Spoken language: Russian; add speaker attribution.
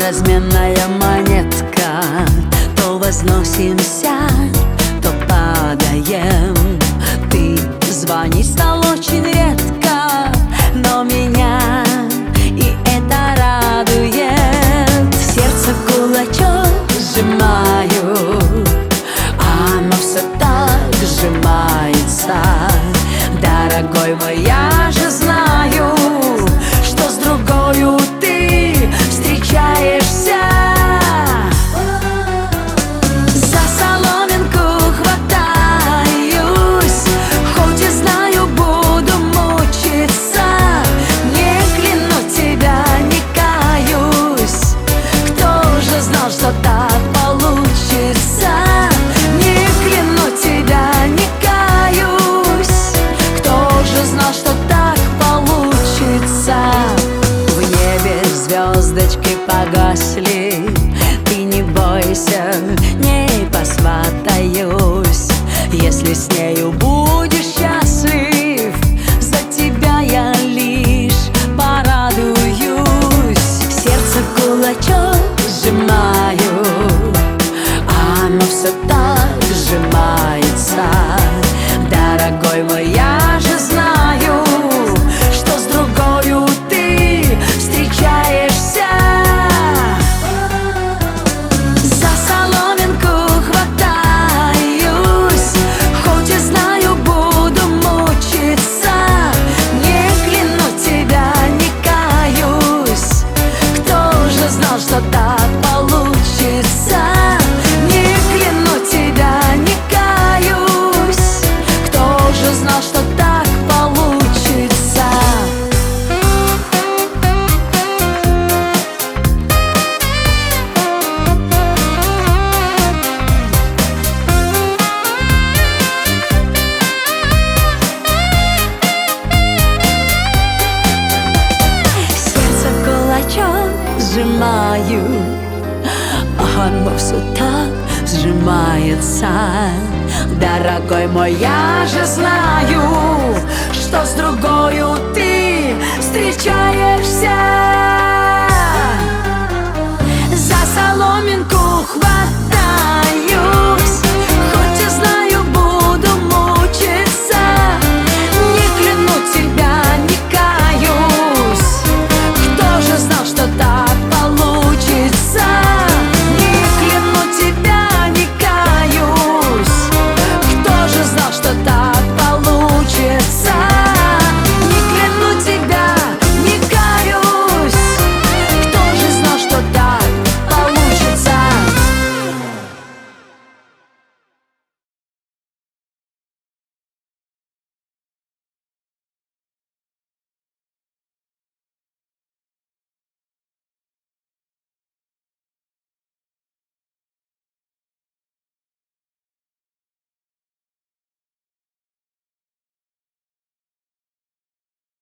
Speaker 1: разменная монетка. То возносимся, то падаем. Ты звонить стал очень редко, но меня и это радует. В сердце кулачок сжимаю, оно все так сжимается. Дорогой мой, я же знаю, что с другою ты встречаешься. За соломинку хватаюсь, хоть и знаю, буду мучиться. Не кляну тебя, не каюсь, кто же знал, что так получится. Не кляну тебя, не каюсь, кто же знал, что так получится. В небе звездочки погасли, ты не бойся, не посватаюсь. Если с нею будешь счастлив, за тебя я лишь порадуюсь. В сердце кулачок сжимаю, оно все так сжимается. Дорогой мой, я же знаю, что с другою ты встречаешься. За соломинку хватаюсь, хоть и знаю, буду мучиться. Не кляну тебя, не каюсь, кто же знал, что так получится. Не кляну тебя, не каюсь, кто же знал, что так получится. Сердце в кулачок сжимаю, оно все так сжимается. Дорогой мой, я же знаю, что с другою ты встречаешься.